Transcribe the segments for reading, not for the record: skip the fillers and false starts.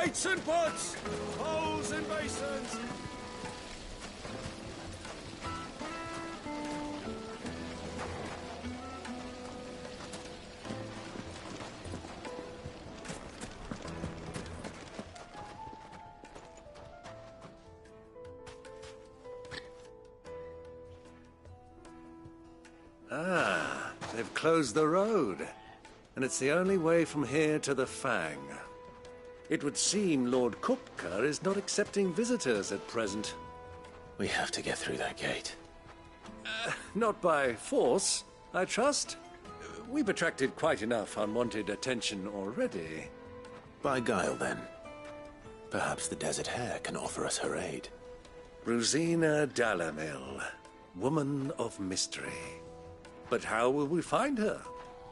Plates and pots! Bowls and basins! Ah, they've closed the road. And it's the only way from here to the Fang. It would seem Lord Kupka is not accepting visitors at present. We have to get through that gate. Not by force, I trust. We've attracted quite enough unwanted attention already. By guile, then. Perhaps the Desert Hare can offer us her aid. Rosina Dalamil, woman of mystery. But how will we find her?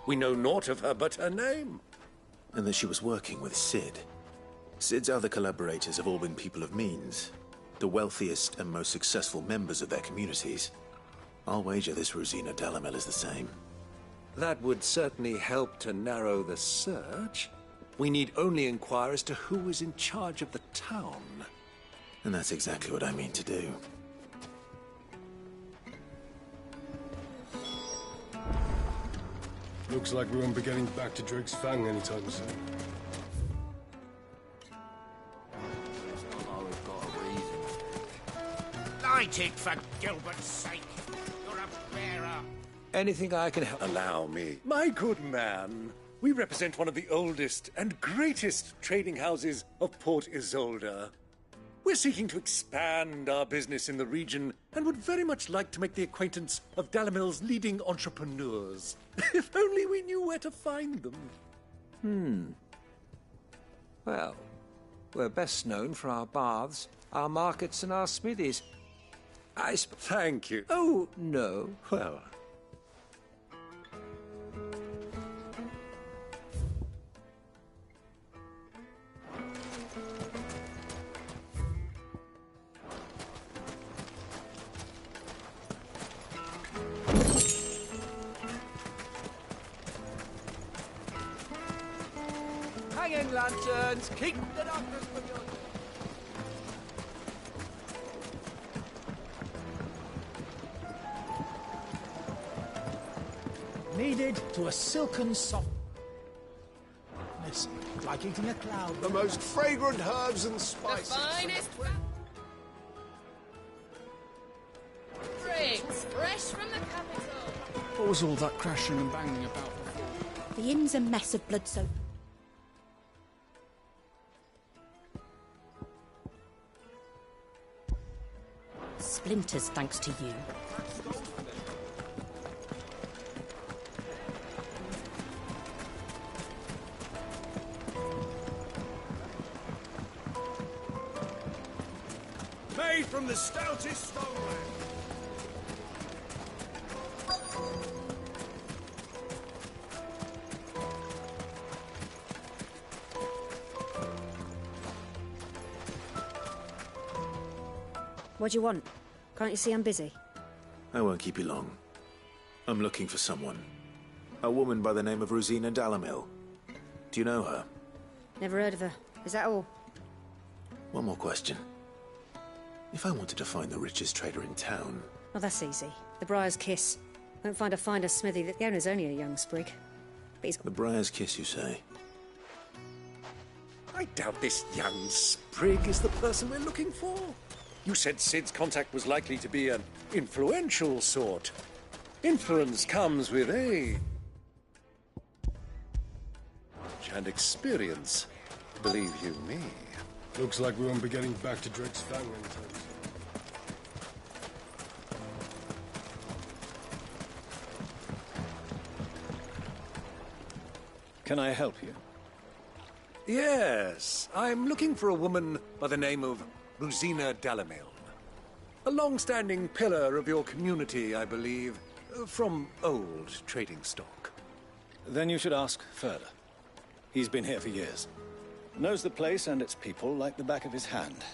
We know naught of her but her name. And that she was working with Sid. Sid's other collaborators have all been people of means, the wealthiest and most successful members of their communities. I'll wager this Rosina Dalamel is the same. That would certainly help to narrow the search. We need only inquire as to who is in charge of the town. And that's exactly what I mean to do. Looks like we won't be getting back to Drake's Fang anytime soon. Light it, for Gilbert's sake! You're a bearer! Anything I can help? Allow me. My good man, we represent one of the oldest and greatest trading houses of Port Isolde. We're seeking to expand our business in the region and would very much like to make the acquaintance of Dalamil's leading entrepreneurs. If only we knew where to find them. Well, we're best known for our baths, our markets and our smithies. Thank you. Oh, no. Well... Hanging lanterns, keep the darkness from your... Kneaded to a silken softness, like eating a cloud. The most fragrant herbs and The spices. finest drinks, fresh from the capital. What was all that crashing and banging about before? The inn's a mess of blood soap. Splinters, thanks to you. Made from the stoutest stonework. What do you want? Can't you see I'm busy? I won't keep you long. I'm looking for someone. A woman by the name of Rosina Dalamil. Do you know her? Never heard of her. Is that all? One more question. If I wanted to find the richest trader in town... Well, that's easy. The Briar's Kiss. Won't find a finer smithy. The owner's only a young sprig. But he's got... The Briar's Kiss, you say? I doubt this young sprig is the person we're looking for. You said Sid's contact was likely to be an influential sort. Influence comes with age and experience, believe you me. Looks like we won't be getting back to Drake's Fang anytime soon. Can I help you? Yes, I'm looking for a woman by the name of Rosina Dalamil. A long-standing pillar of your community, I believe, from old trading stock. Then you should ask further. He's been here for years. Knows the place and its people like the back of his hand.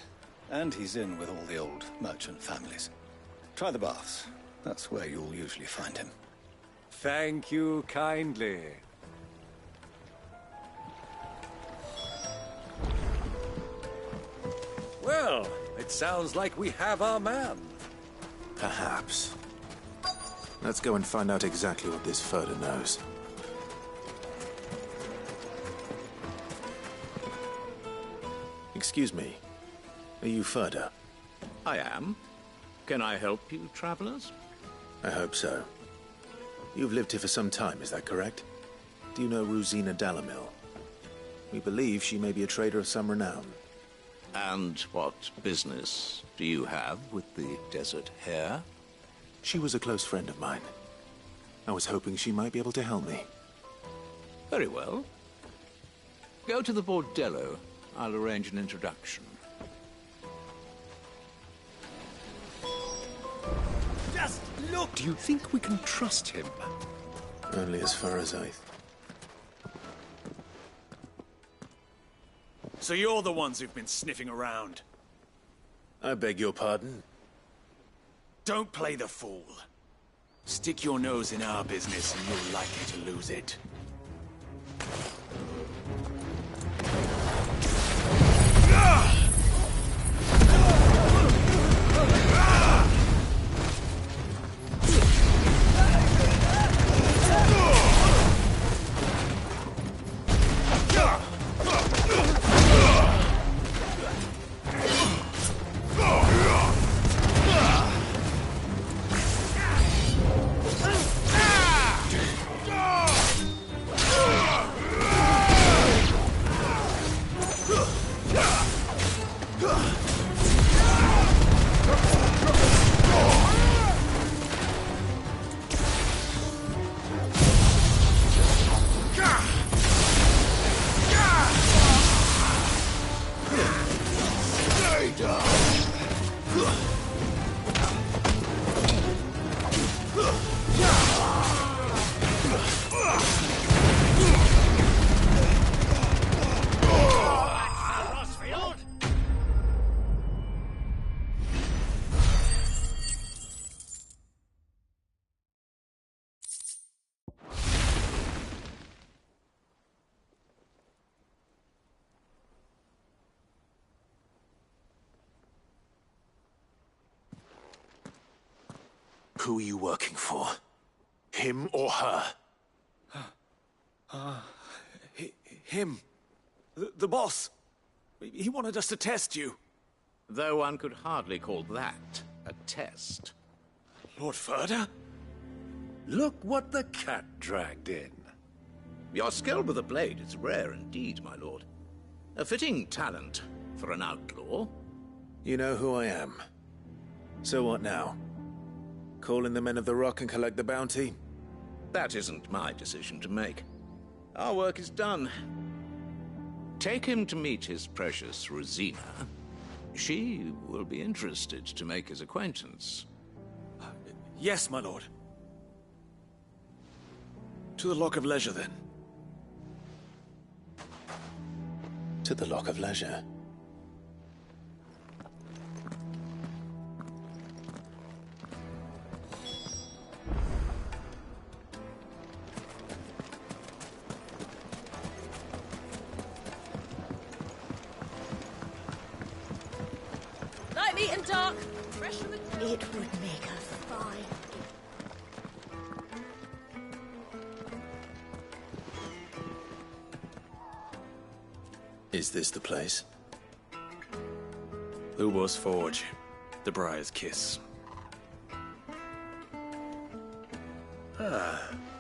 And he's in with all the old merchant families. Try the baths. That's where you'll usually find him. Thank you kindly. Well, it sounds like we have our man. Perhaps. Let's go and find out exactly what this Furder knows. Excuse me. Are you Furder? I am. Can I help you, travelers? I hope so. You've lived here for some time, is that correct? Do you know Rosina Dalamil? We believe she may be a trader of some renown. And what business do you have with the Desert Hare? She was a close friend of mine. I was hoping she might be able to help me. Very well. Go to the bordello. I'll arrange an introduction. Just look! Do you think we can trust him? Only as far as I... So you're the ones who've been sniffing around. I beg your pardon? Don't play the fool. Stick your nose in our business and you're likely to lose it. Who are you working for? Him or her? Him. The boss. He wanted us to test you. Though one could hardly call that a test. Lord Furder? Look what the cat dragged in. Your skill with a blade is rare indeed, my lord. A fitting talent for an outlaw. You know who I am. So what now? Call in the Men of the Rock and collect the bounty? That isn't my decision to make. Our work is done. Take him to meet his precious Rosina. She will be interested to make his acquaintance. Yes, my lord. To the Lock of Leisure, then. To the Lock of Leisure. Light, meat and dark. Fresh from the grill. It would make a fine. Is this the place? Lubor's Forge. The Briar's Kiss.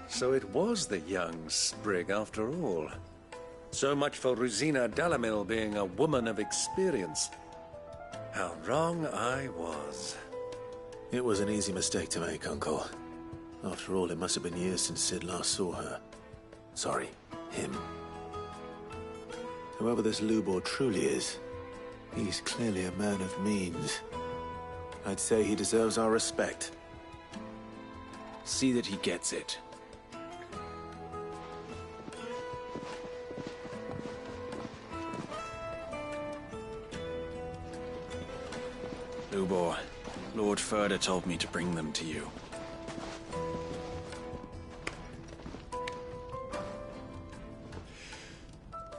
So it was the young sprig after all. So much for Rosina Dalamil being a woman of experience. How wrong I was. It was an easy mistake to make, Uncle. After all, it must have been years since Sid last saw her. Sorry, him. Whoever this Lubor truly is, he's clearly a man of means. I'd say he deserves our respect. See that he gets it. Lubor, Lord Furder told me to bring them to you.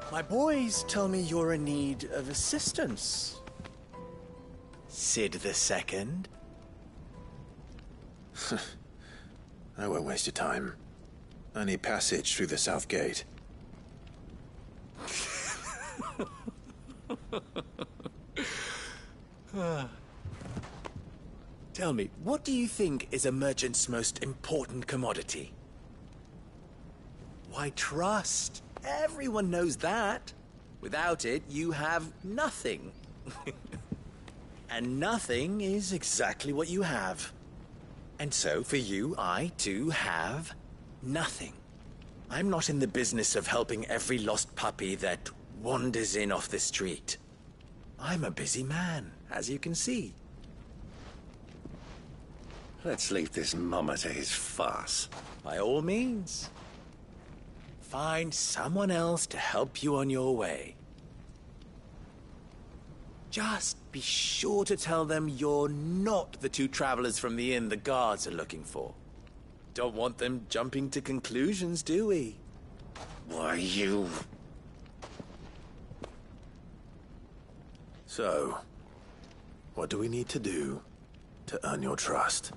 My boys tell me you're in need of assistance. Sid the Second? I won't waste your time. I need passage through the south gate. Tell me, what do you think is a merchant's most important commodity? Why, trust. Everyone knows that. Without it, you have nothing. And nothing is exactly what you have. And so, for you, I, too, have nothing. I'm not in the business of helping every lost puppy that wanders in off the street. I'm a busy man, as you can see. Let's leave this mummer to his farce. By all means. Find someone else to help you on your way. Just be sure to tell them you're not the two travelers from the inn the guards are looking for. Don't want them jumping to conclusions, do we? Why, you... So, what do we need to do to earn your trust?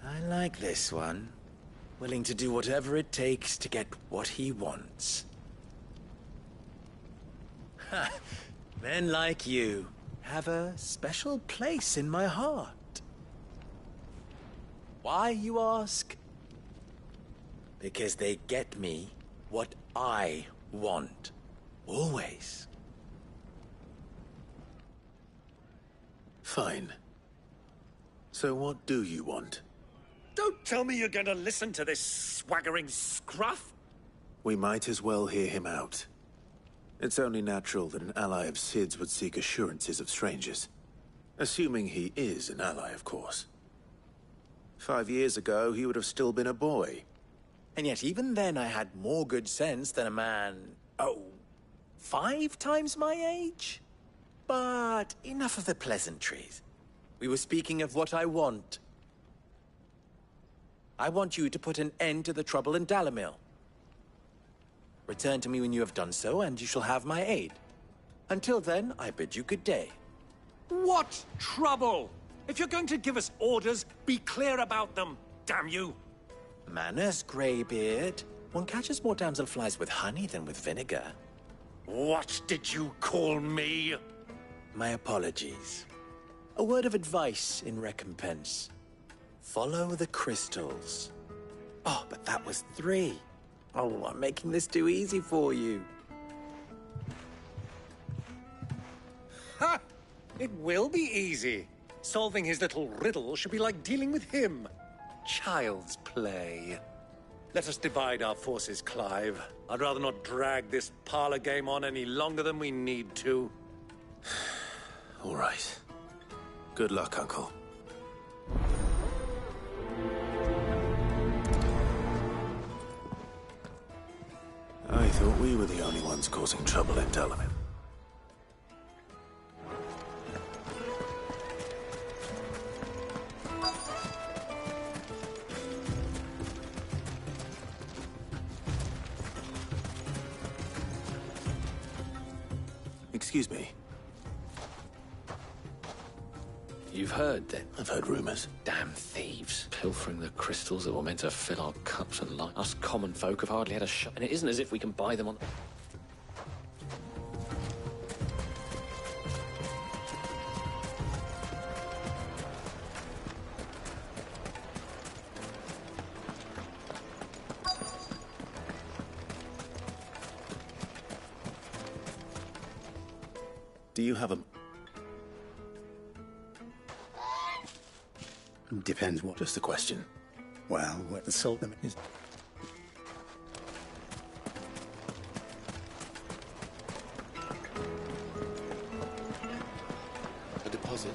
I like this one. Willing to do whatever it takes to get what he wants. Ha! Men like you have a special place in my heart. Why, you ask? Because they get me what I want. Always. Fine. So what do you want? Don't tell me you're going to listen to this swaggering scruff! We might as well hear him out. It's only natural that an ally of Sid's would seek assurances of strangers. Assuming he is an ally, of course. 5 years ago, he would have still been a boy. And yet even then I had more good sense than a man, 5 times my age? But enough of the pleasantries. We were speaking of what I want. I want you to put an end to the trouble in Dalamil. Return to me when you have done so, and you shall have my aid. Until then, I bid you good day. What trouble? If you're going to give us orders, be clear about them, damn you! Manners, Greybeard. One catches more damselflies with honey than with vinegar. What did you call me? My apologies. A word of advice in recompense. Follow the crystals. Oh, but that was 3. Oh, I'm making this too easy for you. Ha! It will be easy. Solving his little riddle should be like dealing with him. Child's play. Let us divide our forces, Clive. I'd rather not drag this parlor game on any longer than we need to. All right. Good luck, Uncle. I thought we were the only ones causing trouble in Dalamir. Excuse me. You've heard then? I've heard rumors. Damn thieves. Pilfering the crystals that were meant to fill our cups and light. Us common folk have hardly had a shot. And it isn't as if we can buy them on... Do you have a... Depends what. Just a question. Well, what the salt them is. A deposit.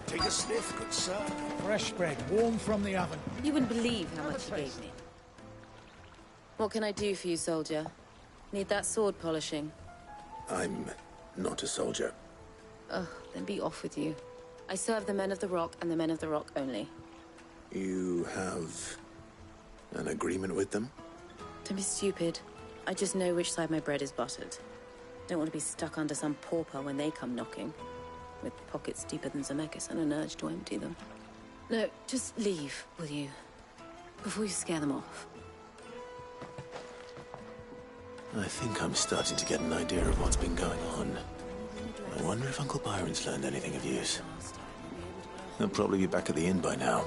Take a sniff, good sir. Fresh bread, warm from the oven. You wouldn't believe how much he gave me. What can I do for you, soldier? Need that sword polishing? I'm not a soldier. Ugh, then be off with you. I serve the men of the Rock and the men of the Rock only. You have an agreement with them? Don't be stupid. I just know which side my bread is buttered. Don't want to be stuck under some pauper when they come knocking. With pockets deeper than Zemeckis and an urge to empty them. No, just leave, will you? Before you scare them off. I think I'm starting to get an idea of what's been going on. I wonder if Uncle Byron's learned anything of use. He'll probably be back at the inn by now.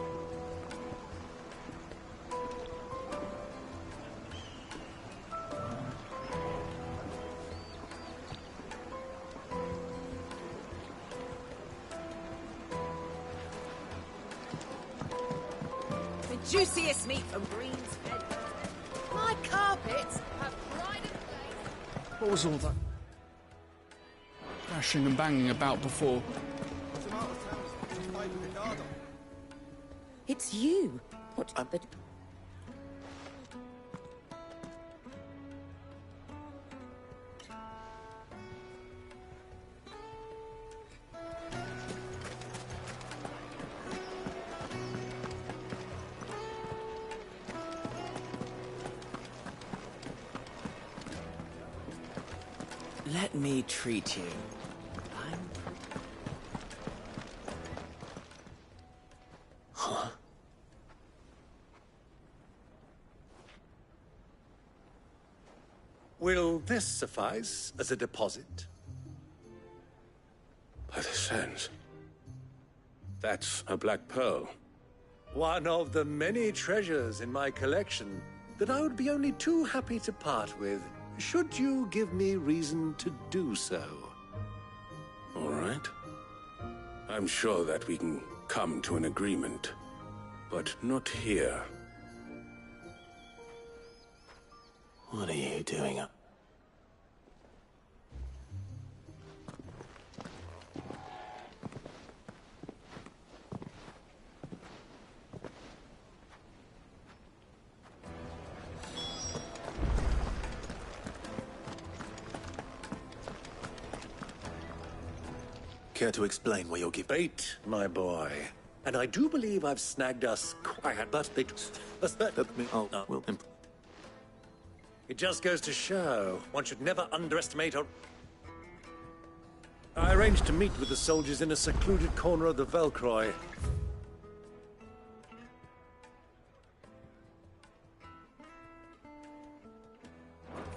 Juiciest meat from Green's Head. My carpets have pride of place. What was all that crashing and banging about before? It's you. What? But Let me treat you. Huh? Will this suffice as a deposit? By the sands. That's a black pearl. One of the many treasures in my collection that I would be only too happy to part with, should you give me reason to do so. All right. I'm sure that we can come to an agreement, but not here. What are you doing up? Care to explain why you're giving bait, my boy? And I do believe I've snagged us quiet, but they... It just goes to show, one should never underestimate or... I arranged to meet with the soldiers in a secluded corner of the Velcroy.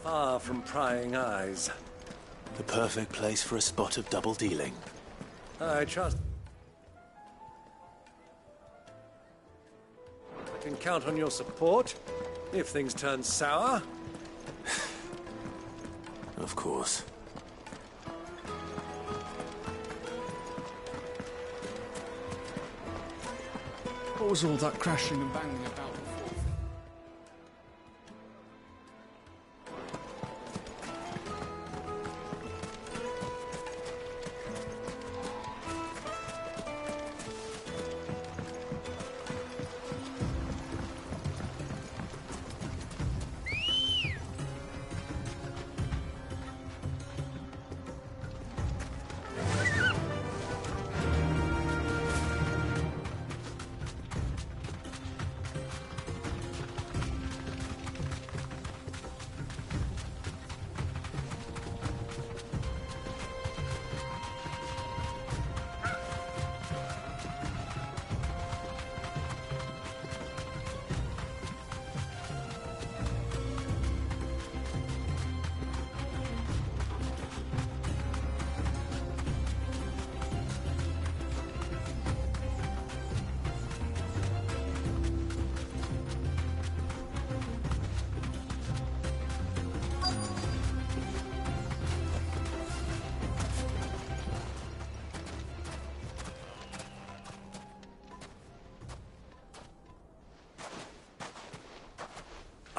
Far from prying eyes. The perfect place for a spot of double dealing. I trust... I can count on your support, if things turn sour. Of course. What was all that crashing and banging about before?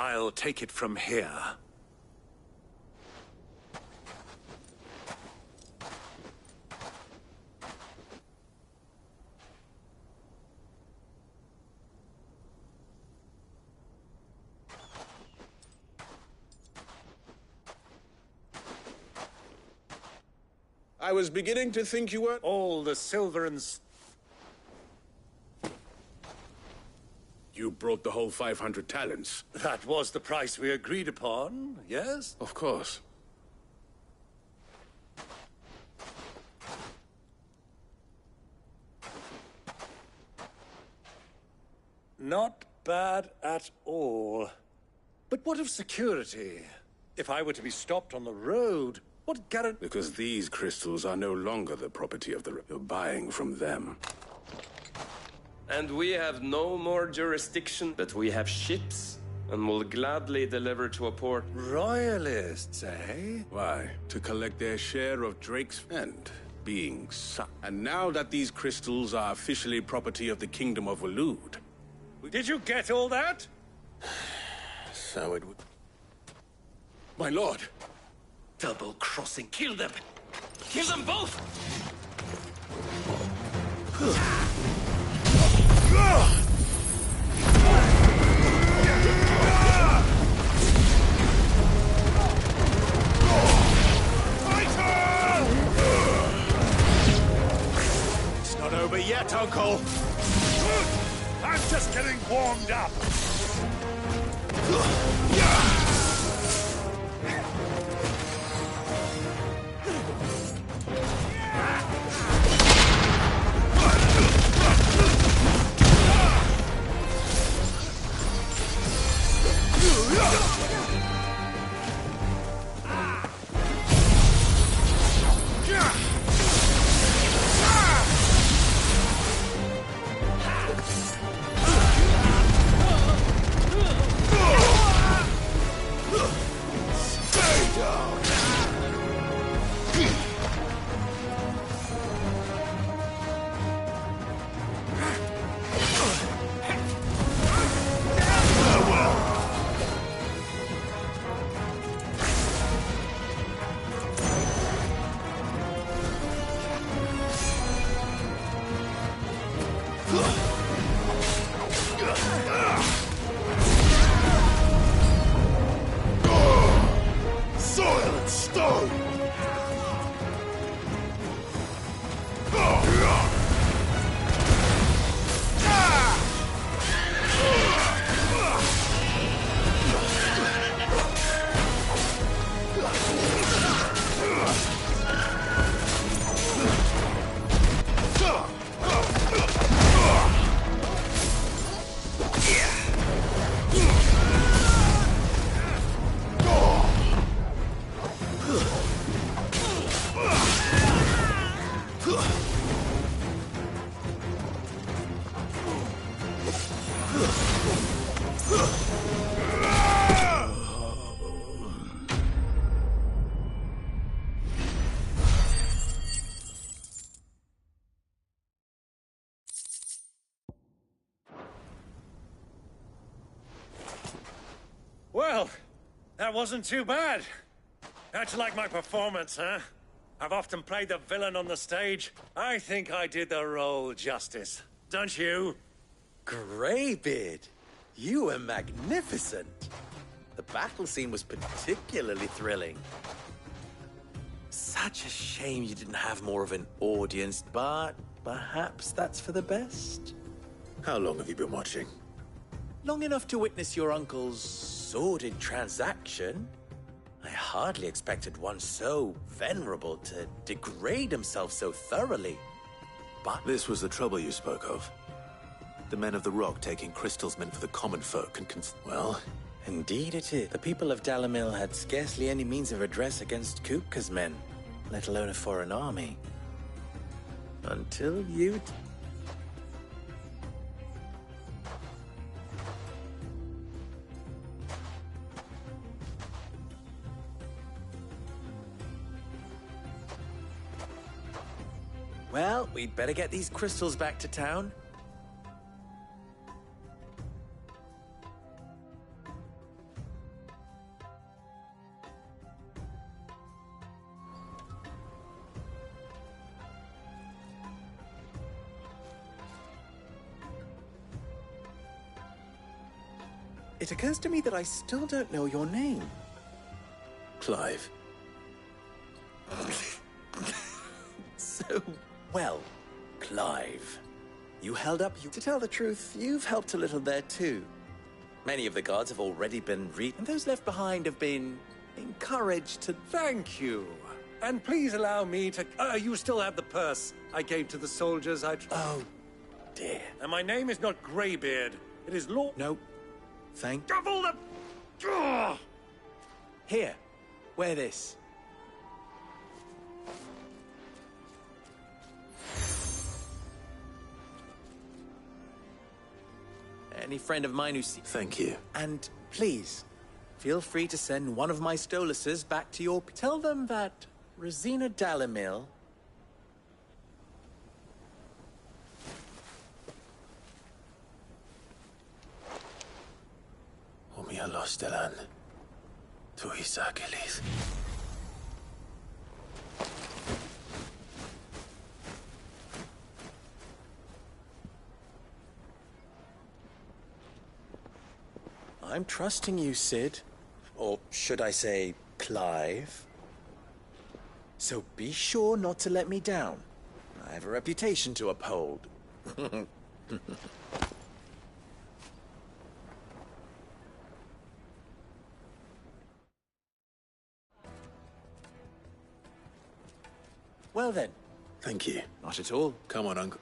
I'll take it from here. I was beginning to think you were... All the silver and... You brought the whole 500 talents. That was the price we agreed upon, yes? Of course. Not bad at all. But what of security? If I were to be stopped on the road, what guarantee? Because these crystals are no longer the property of the... You're buying from them. And we have no more jurisdiction, but we have ships, and will gladly deliver to a port. Royalists, eh? Why? To collect their share of Drake's and being sucked. And now that these crystals are officially property of the Kingdom of Waloed... Did you get all that? So it would... My lord! Double-crossing. Kill them! Kill them both! It's not over yet, Uncle! I'm just getting warmed up! Soil and stone! Well, that wasn't too bad. How'd you like my performance, huh? I've often played the villain on the stage. I think I did the role justice. Don't you? Greybeard, you were magnificent. The battle scene was particularly thrilling. Such a shame you didn't have more of an audience, but perhaps that's for the best. How long have you been watching? Long enough to witness your uncle's sordid transaction. I hardly expected one so venerable to degrade himself so thoroughly. But this was the trouble you spoke of. The men of the Rock taking crystals meant for the common folk and well... Indeed it is. The people of Dalamil had scarcely any means of redress against Kupka's men, let alone a foreign army. Until you... Well, we'd better get these crystals back to town. It occurs to me that I still don't know your name. Clive. So, well, Clive. You held up. To tell the truth, you've helped a little there too. Many of the guards have already been and those left behind have been encouraged to... Thank you. And please allow me to... you still have the purse I gave to the soldiers Oh, dear. And my name is not Greybeard. It is Lord... No. Thank... Double the... Ugh! Here. Wear this. Any friend of mine who sees... Thank you. And please, feel free to send one of my Stoluses back to your... Tell them that Rosina Dalamil... Omia Lostelan. Tuis Achilles. I'm trusting you, Sid. Or should I say, Clive. So be sure not to let me down. I have a reputation to uphold. Well then. Thank you. Not at all. Come on, Uncle.